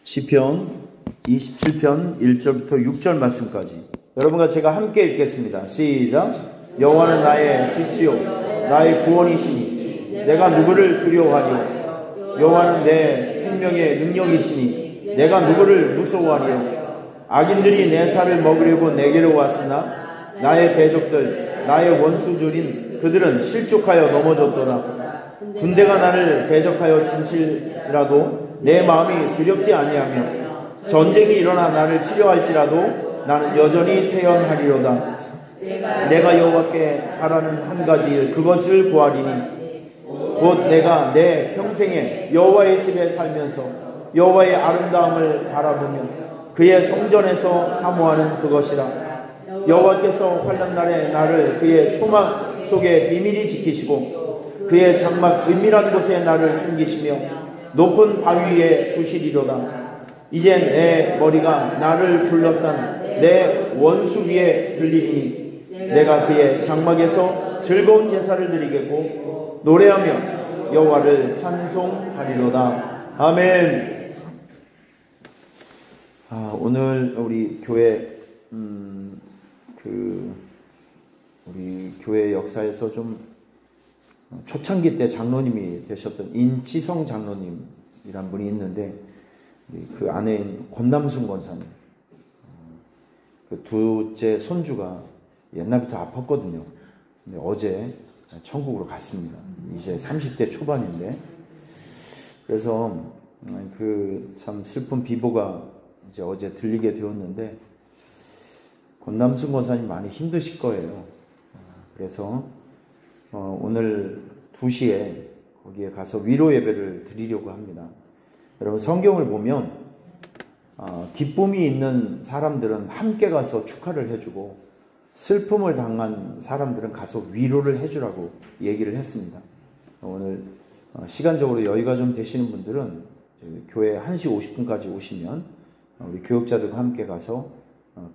시편 27편 1절부터 6절 말씀까지 여러분과 제가 함께 읽겠습니다. 시작. 여호와는 나의 빛이요 나의 구원이시니 내가 누구를 두려워하리요. 여호와는 내 생명의 능력이시니 내가 누구를 무서워하리요. 악인들이 내 살을 먹으려고 내게로 왔으나 나의 대적들 나의 원수들인 그들은 실족하여 넘어졌도다. 군대가 나를 대적하여 진칠지라도 내 마음이 두렵지 아니하며 전쟁이 일어나 나를 치료할지라도 나는 여전히 태연하리로다. 내가 여호와께 바라는 한 가지 일 그것을 구하리니 곧 내가 내 평생에 여호와의 집에 살면서 여호와의 아름다움을 바라보며 그의 성전에서 사모하는 그것이라. 여호와께서 환난 날에 나를 그의 초막 속에 비밀히 지키시고 그의 장막 은밀한 곳에 나를 숨기시며 높은 바위 위에 두시리로다. 이제 내 머리가 나를 둘러싼 내 원수 위에 들리리니 내가 그의 장막에서 즐거운 제사를 드리겠고 노래하며 여호와를 찬송하리로다. 아멘. 오늘 우리 교회 우리 교회 역사에서 좀 초창기 때 장로님이 되셨던 인치성 장로님이란 분이 있는데 그 아내인 권남순 권사님 그 둘째 손주가 옛날부터 아팠거든요. 근데 어제 천국으로 갔습니다. 이제 30대 초반인데 그래서 그 참 슬픈 비보가 이제 어제 들리게 되었는데 권남순 권사님 많이 힘드실 거예요. 그래서 오늘 2시에 거기에 가서 위로 예배를 드리려고 합니다. 여러분 성경을 보면 기쁨이 있는 사람들은 함께 가서 축하를 해주고 슬픔을 당한 사람들은 가서 위로를 해주라고 얘기를 했습니다. 오늘 시간적으로 여유가 좀 되시는 분들은 교회 1시 50분까지 오시면 우리 교육자들과 함께 가서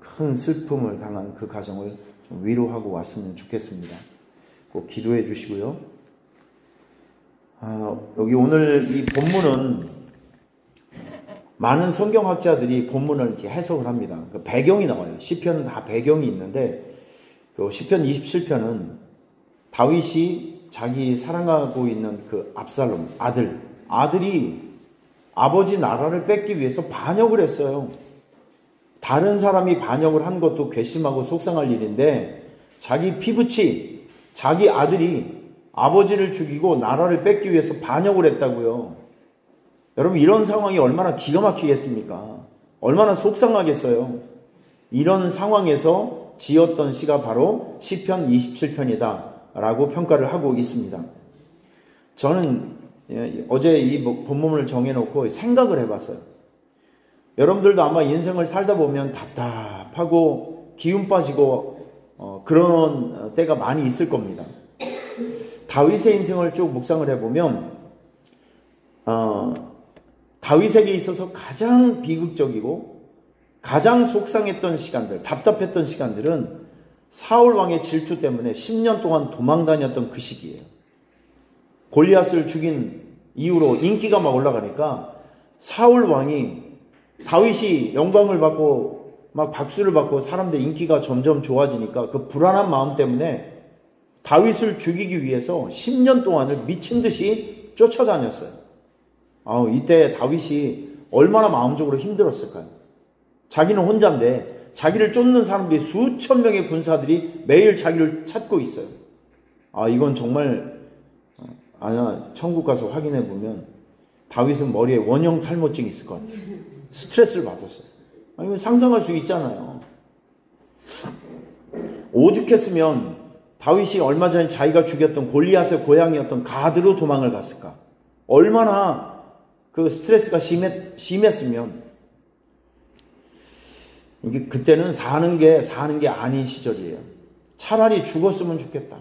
큰 슬픔을 당한 그 가정을 좀 위로하고 왔으면 좋겠습니다. 꼭 기도해 주시고요. 여기 오늘 이 본문은 많은 성경학자들이 본문을 이렇게 해석을 합니다. 그 배경이 나와요. 시편은 다 배경이 있는데 시편 27편은 다윗이 자기 사랑하고 있는 그 압살롬 아들이 아버지 나라를 뺏기 위해서 반역을 했어요. 다른 사람이 반역을 한 것도 괘씸하고 속상할 일인데 자기 피부치 자기 아들이 아버지를 죽이고 나라를 뺏기 위해서 반역을 했다고요. 여러분 이런 상황이 얼마나 기가 막히겠습니까? 얼마나 속상하겠어요. 이런 상황에서 지었던 시가 바로 시편 27편이다 라고 평가를 하고 있습니다. 저는 어제 이 본문을 정해놓고 생각을 해봤어요. 여러분들도 아마 인생을 살다 보면 답답하고 기운 빠지고 그런 때가 많이 있을 겁니다. 다윗의 인생을 쭉 묵상을 해보면 다윗에게 있어서 가장 비극적이고 가장 속상했던 시간들, 답답했던 시간들은 사울 왕의 질투 때문에 10년 동안 도망 다녔던 그 시기예요. 골리앗을 죽인 이후로 인기가 막 올라가니까 사울 왕이 다윗이 영광을 받고 막 박수를 받고 사람들 인기가 점점 좋아지니까 그 불안한 마음 때문에 다윗을 죽이기 위해서 10년 동안을 미친 듯이 쫓아다녔어요. 이때 다윗이 얼마나 마음적으로 힘들었을까요? 자기는 혼자인데 자기를 쫓는 사람들이 수천 명의 군사들이 매일 자기를 찾고 있어요. 이건 정말 천국 가서 확인해 보면 다윗은 머리에 원형 탈모증이 있을 것 같아요. 스트레스를 받았어요. 이건 상상할 수 있잖아요. 오죽했으면 다윗이 얼마 전에 자기가 죽였던 골리앗의 고향이었던 가드로 도망을 갔을까? 얼마나 그 스트레스가 심했으면 이게 그때는 사는 게 아닌 시절이에요. 차라리 죽었으면 좋겠다.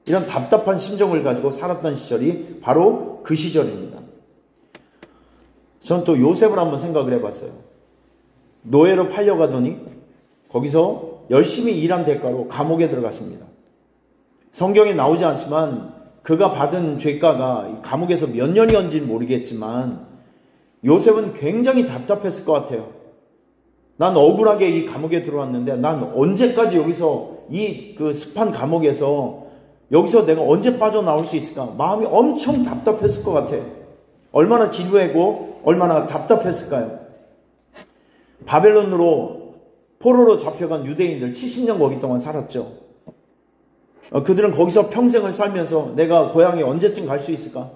이런 답답한 심정을 가지고 살았던 시절이 바로 그 시절입니다. 전 또 요셉을 한번 생각을 해봤어요. 노예로 팔려가더니 거기서 열심히 일한 대가로 감옥에 들어갔습니다. 성경에 나오지 않지만 그가 받은 죄가가 감옥에서 몇 년이었는지는 모르겠지만 요셉은 굉장히 답답했을 것 같아요. 난 억울하게 이 감옥에 들어왔는데 난 언제까지 여기서 이 그 습한 감옥에서 여기서 내가 언제 빠져나올 수 있을까? 마음이 엄청 답답했을 것 같아요. 얼마나 지루하고 얼마나 답답했을까요? 바벨론으로 포로로 잡혀간 유대인들 70년 거기 동안 살았죠. 그들은 거기서 평생을 살면서 내가 고향에 언제쯤 갈 수 있을까?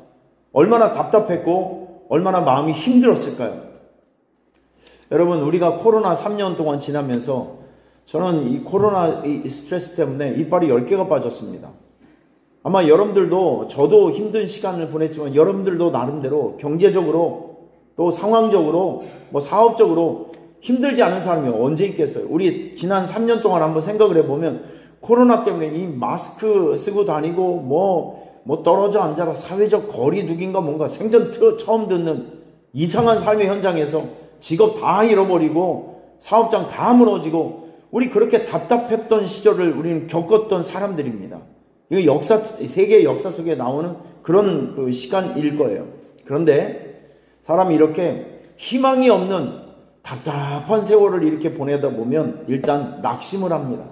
얼마나 답답했고 얼마나 마음이 힘들었을까요? 여러분, 우리가 코로나 3년 동안 지나면서 저는 이 코로나 이 스트레스 때문에 이빨이 10개가 빠졌습니다. 아마 여러분들도, 저도 힘든 시간을 보냈지만 여러분들도 나름대로 경제적으로 또 상황적으로 뭐 사업적으로 힘들지 않은 사람이 언제 있겠어요? 우리 지난 3년 동안 한번 생각을 해보면 코로나 때문에 이 마스크 쓰고 다니고 뭐 떨어져 앉아라 사회적 거리두기인가 뭔가 생전 처음 듣는 이상한 삶의 현장에서 직업 다 잃어버리고 사업장 다 무너지고 우리 그렇게 답답했던 시절을 우리는 겪었던 사람들입니다. 이거 세계 역사 속에 나오는 그런 그 시간일 거예요. 그런데 사람이 이렇게 희망이 없는 답답한 세월을 이렇게 보내다 보면 일단 낙심을 합니다.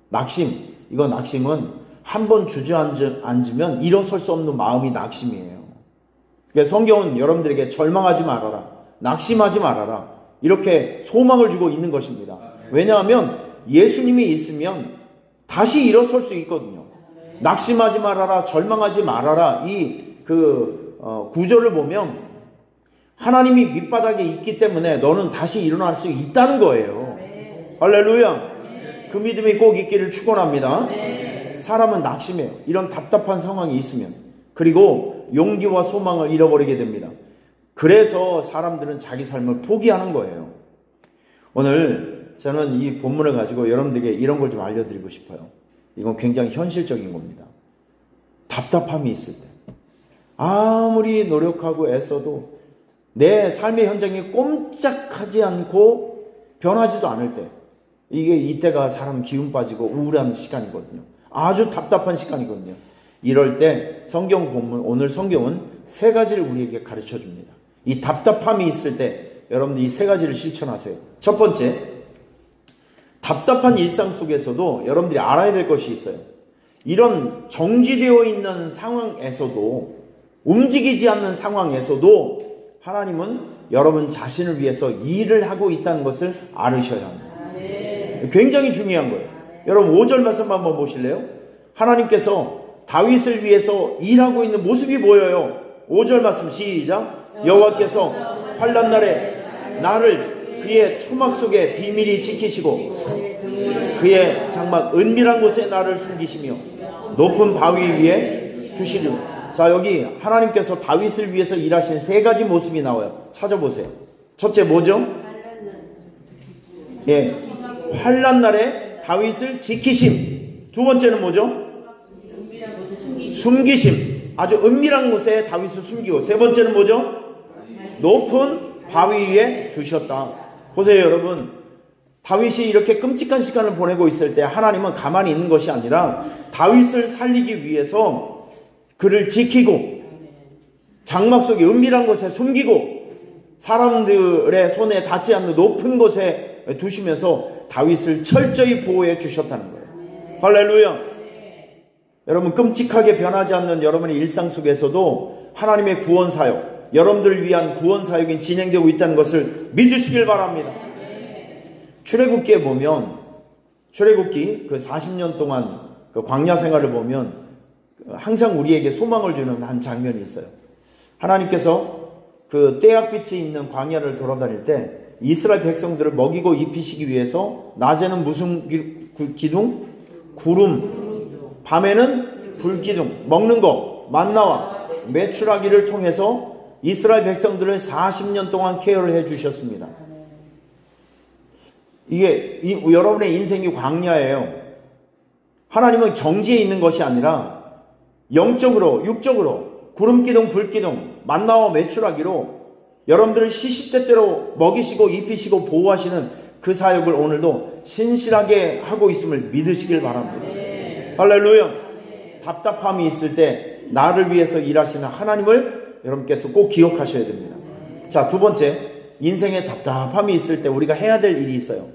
낙심은 한번 주저앉으면 일어설 수 없는 마음이 낙심이에요. 그러니까 성경은 여러분들에게 절망하지 말아라, 낙심하지 말아라, 이렇게 소망을 주고 있는 것입니다. 왜냐하면 예수님이 있으면 다시 일어설 수 있거든요. 낙심하지 말아라, 절망하지 말아라, 구절을 보면 하나님이 밑바닥에 있기 때문에 너는 다시 일어날 수 있다는 거예요. 할렐루야. 그 믿음이 꼭 있기를 축원합니다. 사람은 낙심해요. 이런 답답한 상황이 있으면. 그리고 용기와 소망을 잃어버리게 됩니다. 그래서 사람들은 자기 삶을 포기하는 거예요. 오늘 저는 이 본문을 가지고 여러분들에게 이런 걸 좀 알려드리고 싶어요. 이건 굉장히 현실적인 겁니다. 답답함이 있을 때 아무리 노력하고 애써도 내 삶의 현장이 꼼짝하지 않고 변하지도 않을 때, 이때가 사람 기운 빠지고 우울한 시간이거든요. 아주 답답한 시간이거든요. 이럴 때 성경 본문, 오늘 성경은 3가지를 우리에게 가르쳐 줍니다. 이 답답함이 있을 때 여러분들 이 3가지를 실천하세요. 첫 번째, 답답한 일상 속에서도 여러분들이 알아야 될 것이 있어요. 이런 정지되어 있는 상황에서도, 움직이지 않는 상황에서도 하나님은 여러분 자신을 위해서 일을 하고 있다는 것을 알으셔야 합니다. 굉장히 중요한 거예요. 여러분 5절 말씀 한번 보실래요? 하나님께서 다윗을 위해서 일하고 있는 모습이 보여요. 5절 말씀 시작. 여호와께서 환난 날에 나를 그의 초막 속에 비밀히 지키시고 그의 장막 은밀한 곳에 나를 숨기시며 높은 바위 위에 두시리로. 자, 여기 하나님께서 다윗을 위해서 일하신 3가지 모습이 나와요. 찾아보세요. 첫째 뭐죠? 예, 환난 날에 다윗을 지키심. 두 번째는 뭐죠? 숨기심. 아주 은밀한 곳에 다윗을 숨기고. 세 번째는 뭐죠? 높은 바위 위에 두셨다. 보세요, 여러분. 다윗이 이렇게 끔찍한 시간을 보내고 있을 때 하나님은 가만히 있는 것이 아니라 다윗을 살리기 위해서 그를 지키고 장막 속에 은밀한 곳에 숨기고 사람들의 손에 닿지 않는 높은 곳에 두시면서 다윗을 철저히 보호해 주셨다는 거예요. 할렐루야. 여러분, 끔찍하게 변하지 않는 여러분의 일상 속에서도 하나님의 구원 사역, 여러분들을 위한 구원 사역이 진행되고 있다는 것을 믿으시길 바랍니다. 출애굽기에 보면, 출애굽기 그 40년 동안 그 광야 생활을 보면 항상 우리에게 소망을 주는 한 장면이 있어요. 하나님께서 그 떼약빛이 있는 광야를 돌아다닐 때 이스라엘 백성들을 먹이고 입히시기 위해서 낮에는 무슨 기둥? 구름, 밤에는 불기둥, 먹는 거 만나와 메추라기를 통해서 이스라엘 백성들을 40년 동안 케어를 해 주셨습니다. 이게 여러분의 인생이 광야예요. 하나님은 정지에 있는 것이 아니라 영적으로, 육적으로 구름기둥, 불기둥, 만나와 메추라기로 여러분들을 시시때때로 먹이시고 입히시고 보호하시는 그 사역을 오늘도 신실하게 하고 있음을 믿으시길 바랍니다. 할렐루야. 답답함이 있을 때 나를 위해서 일하시는 하나님을 여러분께서 꼭 기억하셔야 됩니다. 자, 두 번째, 인생에 답답함이 있을 때 우리가 해야 될 일이 있어요.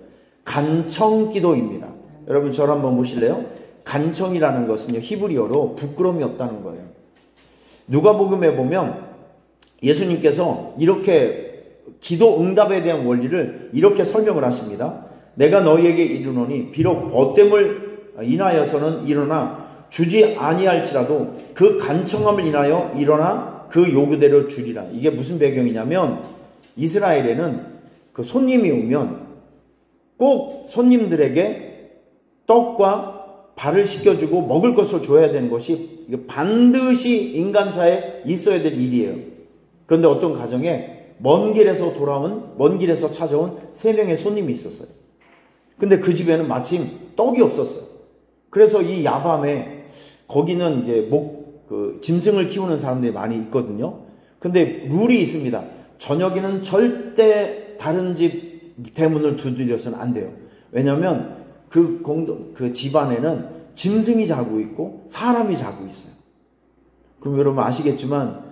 간청기도입니다. 여러분 저를 한번 보실래요? 간청이라는 것은요, 히브리어로 부끄러움이 없다는 거예요. 누가복음에 보면 예수님께서 이렇게 기도 응답에 대한 원리를 이렇게 설명을 하십니다. 내가 너희에게 이르노니 비록 벗됨을 인하여서는 일어나 주지 아니할지라도 그 간청함을 인하여 일어나 그 요구대로 주리라. 이게 무슨 배경이냐면 이스라엘에는 그 손님이 오면 꼭 손님들에게 떡과 발을 씻겨주고 먹을 것을 줘야 되는 것이 반드시 인간사에 있어야 될 일이에요. 그런데 어떤 가정에 먼 길에서 찾아온 3명의 손님이 있었어요. 근데 그 집에는 마침 떡이 없었어요. 그래서 이 야밤에 거기는 이제 짐승을 키우는 사람들이 많이 있거든요. 근데 룰이 있습니다. 저녁에는 절대 다른 집 대문을 두드려서는 안 돼요. 왜냐하면 그 집안에는 짐승이 자고 있고 사람이 자고 있어요. 그럼 여러분 아시겠지만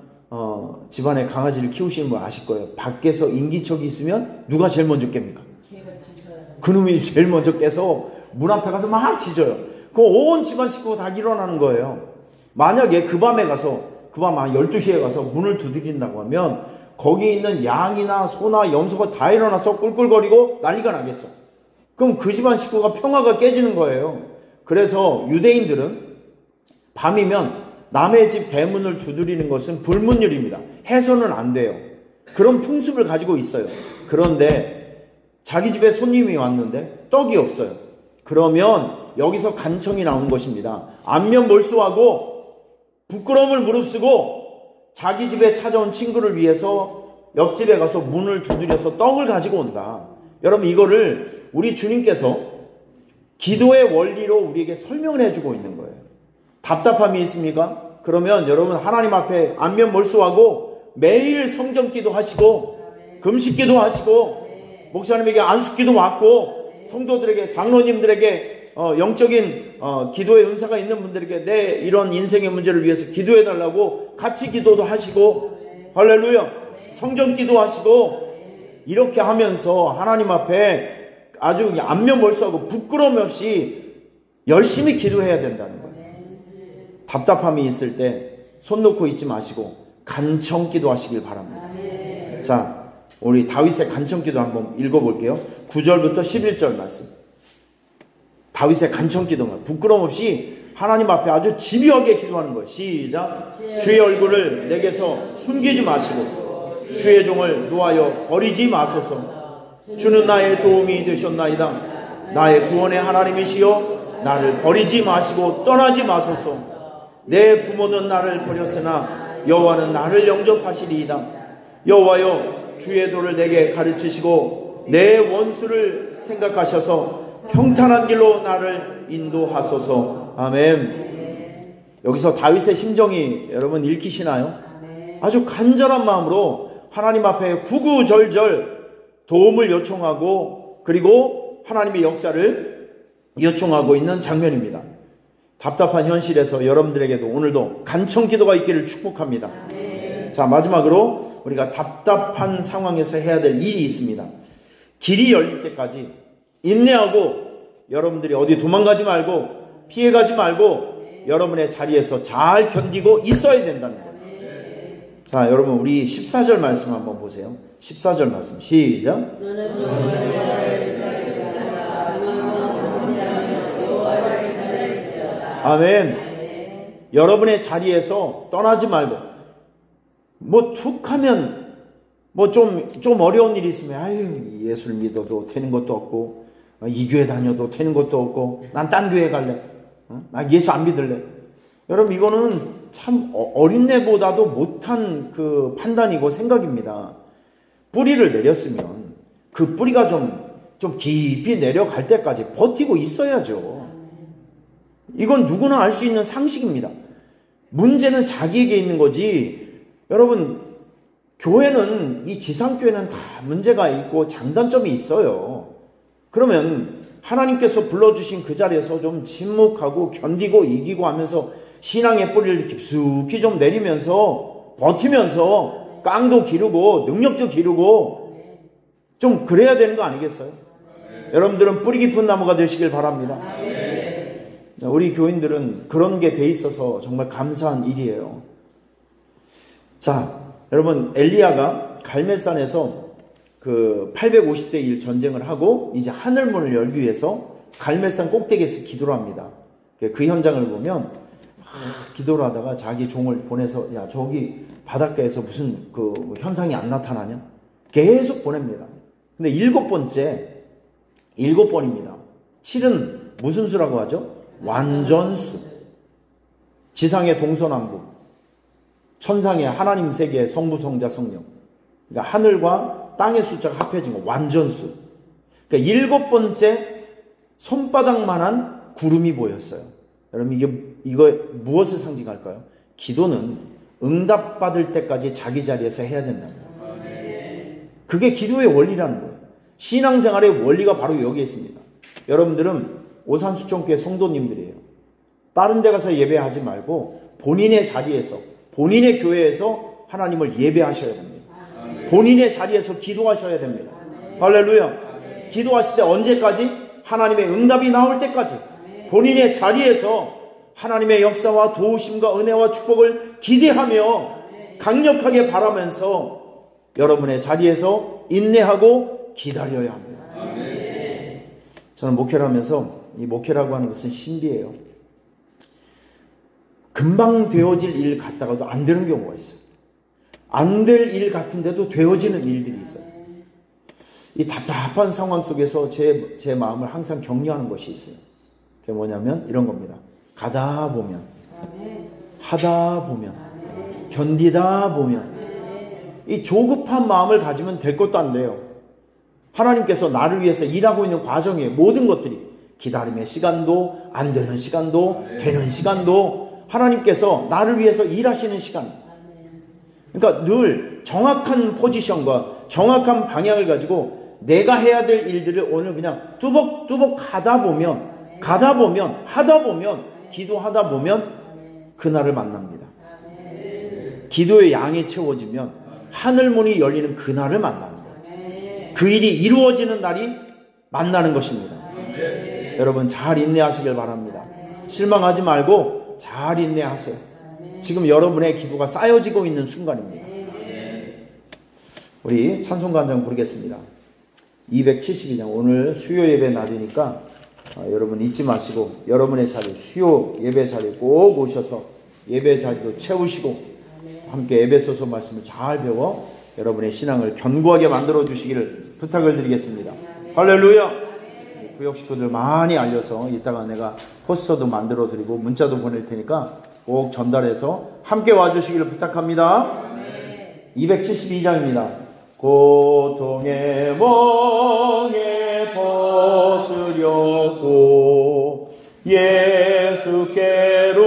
집안에 강아지를 키우시는 분 아실 거예요. 밖에서 인기척이 있으면 누가 제일 먼저 깹니까? 그놈이 제일 먼저 깨서 문 앞에 가서 막 짖어요. 그럼 온 집안 식구가 다 일어나는 거예요. 만약에 그 밤 한 12시에 가서 문을 두드린다고 하면 거기 있는 양이나 소나 염소가 다 일어나서 꿀꿀거리고 난리가 나겠죠. 그럼 그 집안 식구가 평화가 깨지는 거예요. 그래서 유대인들은 밤이면 남의 집 대문을 두드리는 것은 불문율입니다. 해서는 안 돼요. 그런 풍습을 가지고 있어요. 그런데 자기 집에 손님이 왔는데 떡이 없어요. 그러면 여기서 간청이 나오는 것입니다. 안면몰수하고 부끄러움을 무릅쓰고 자기 집에 찾아온 친구를 위해서 옆집에 가서 문을 두드려서 떡을 가지고 온다. 여러분 이거를 우리 주님께서 기도의 원리로 우리에게 설명을 해주고 있는 거예요. 답답함이 있습니까? 그러면 여러분 하나님 앞에 안면몰수하고 매일 성전기도 하시고 금식기도 하시고 목사님에게 안수기도 받고 성도들에게 장로님들에게 영적인 기도의 은사가 있는 분들에게 내 이런 인생의 문제를 위해서 기도해 달라고 같이 기도도 하시고 할렐루야 성전기도 하시고 이렇게 하면서 하나님 앞에 아주 안면몰수하고 부끄러움 없이 열심히 기도해야 된다는 거예요. 답답함이 있을 때 손 놓고 있지 마시고 간청기도 하시길 바랍니다. 자, 우리 다윗의 간청기도 한번 읽어볼게요. 9절부터 11절 말씀. 다윗의 간청기도만 부끄러움 없이 하나님 앞에 아주 집요하게 기도하는 거예요. 시작. 주의 얼굴을 내게서 숨기지 마시고 주의 종을 놓아여 버리지 마소서. 주는 나의 도움이 되셨나이다. 나의 구원의 하나님이시여 나를 버리지 마시고 떠나지 마소서. 내 부모는 나를 버렸으나 여호와는 나를 영접하시리이다. 여호와여 주의 도를 내게 가르치시고 내 원수를 생각하셔서 평탄한 길로 나를 인도하소서. 아멘. 여기서 다윗의 심정이 여러분 읽히시나요? 아주 간절한 마음으로 하나님 앞에 구구절절 도움을 요청하고 그리고 하나님의 역사를 요청하고 있는 장면입니다. 답답한 현실에서 여러분들에게도 오늘도 간청기도가 있기를 축복합니다. 자, 마지막으로 우리가 답답한 상황에서 해야 될 일이 있습니다. 길이 열릴 때까지 인내하고 여러분들이 어디 도망가지 말고 피해가지 말고 여러분의 자리에서 잘 견디고 있어야 된다는 거예요. 자, 여러분 우리 14절 말씀 한번 보세요. 14절 말씀 시작. 아멘. 여러분의 자리에서 떠나지 말고 뭐 툭 하면 뭐 좀 어려운 일이 있으면 아유 예수를 믿어도 되는 것도 없고 이 교회 다녀도 되는 것도 없고 난 딴 교회 갈래. 나 예수 안 믿을래. 여러분 이거는 참 어린애보다도 못한 그 판단이고 생각입니다. 뿌리를 내렸으면 그 뿌리가 좀 깊이 내려갈 때까지 버티고 있어야죠. 이건 누구나 알 수 있는 상식입니다. 문제는 자기에게 있는 거지. 여러분 교회는 이 지상교회는 다 문제가 있고 장단점이 있어요. 그러면 하나님께서 불러주신 그 자리에서 좀 침묵하고 견디고 이기고 하면서 신앙의 뿌리를 깊숙이 좀 내리면서 버티면서 깡도 기르고 능력도 기르고 좀 그래야 되는 거 아니겠어요? 여러분들은 뿌리 깊은 나무가 되시길 바랍니다. 우리 교인들은 그런 게 돼 있어서 정말 감사한 일이에요. 자, 여러분, 엘리야가 갈멜산에서 그 850대 1 전쟁을 하고 이제 하늘문을 열기 위해서 갈멜산 꼭대기에서 기도를 합니다. 그 현장을 보면 기도를 하다가 자기 종을 보내서 야, 저기 바닷가에서 무슨 그 현상이 안 나타나냐? 계속 보냅니다. 근데 7번입니다. 7은 무슨 수라고 하죠? 완전수. 지상의 동서남북, 천상의 하나님 세계의 성부, 성자, 성령. 그러니까 하늘과 땅의 숫자가 합해진 거, 완전수. 그러니까 7번째 손바닥만한 구름이 보였어요. 여러분, 이거 무엇을 상징할까요? 기도는 응답받을 때까지 자기 자리에서 해야 된다는 거예요. 그게 기도의 원리라는 거예요. 신앙생활의 원리가 바로 여기에 있습니다. 여러분들은 오산수총교회 성도님들이에요. 다른 데 가서 예배하지 말고 본인의 자리에서, 본인의 교회에서 하나님을 예배하셔야 됩니다. 본인의 자리에서 기도하셔야 됩니다. 할렐루야. 기도하실 때 언제까지? 하나님의 응답이 나올 때까지 본인의 자리에서 하나님의 역사와 도우심과 은혜와 축복을 기대하며 강력하게 바라면서 여러분의 자리에서 인내하고 기다려야 합니다. 저는 목회를 하면서 이 목회라고 하는 것은 신비예요. 금방 되어질 일 같다가도 안 되는 경우가 있어요. 안 될 일 같은데도 되어지는 일들이 있어요. 이 답답한 상황 속에서 제 마음을 항상 격려하는 것이 있어요. 그게 뭐냐면 이런 겁니다. 가다 보면, 하다 보면, 견디다 보면 이 조급한 마음을 가지면 될 것도 안 돼요. 하나님께서 나를 위해서 일하고 있는 과정에 모든 것들이 기다림의 시간도, 안 되는 시간도, 되는 시간도 하나님께서 나를 위해서 일하시는 시간입니다. 그러니까 늘 정확한 포지션과 정확한 방향을 가지고 내가 해야 될 일들을 오늘 그냥 뚜벅뚜벅 하다 보면, 하다 보면, 기도하다 보면 그날을 만납니다. 기도의 양이 채워지면 하늘문이 열리는 그날을 만나는 거예요. 그 일이 이루어지는 날이 만나는 것입니다. 여러분 잘 인내하시길 바랍니다. 실망하지 말고 잘 인내하세요. 지금 여러분의 기도가 쌓여지고 있는 순간입니다. 우리 찬송가 한 장 부르겠습니다. 272장. 오늘 수요 예배 날이니까 여러분 잊지 마시고 여러분의 자리, 수요 예배 자리 꼭 오셔서 예배 자리도 채우시고 함께 에베소서 말씀을 잘 배워 여러분의 신앙을 견고하게 만들어 주시기를 부탁을 드리겠습니다. 할렐루야. 구역 식구들 많이 알려서 이따가 내가 포스터도 만들어 드리고 문자도 보낼 테니까 꼭 전달해서 함께 와주시기를 부탁합니다. 272장입니다. 고통의 멍에 벗으려고 예수께로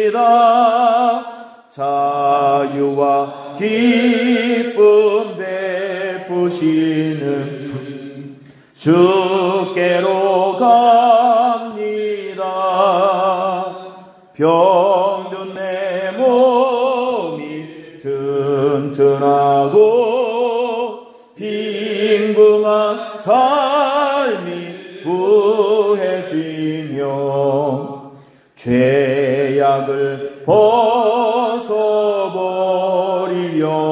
나갑니다. 자유와 기쁨 베푸시는 주께로 갑니다. 병든 내 몸이 튼튼하고 빈궁한 삶이 부해지며 죄악을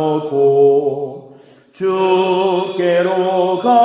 벗어버리려고 주께로 가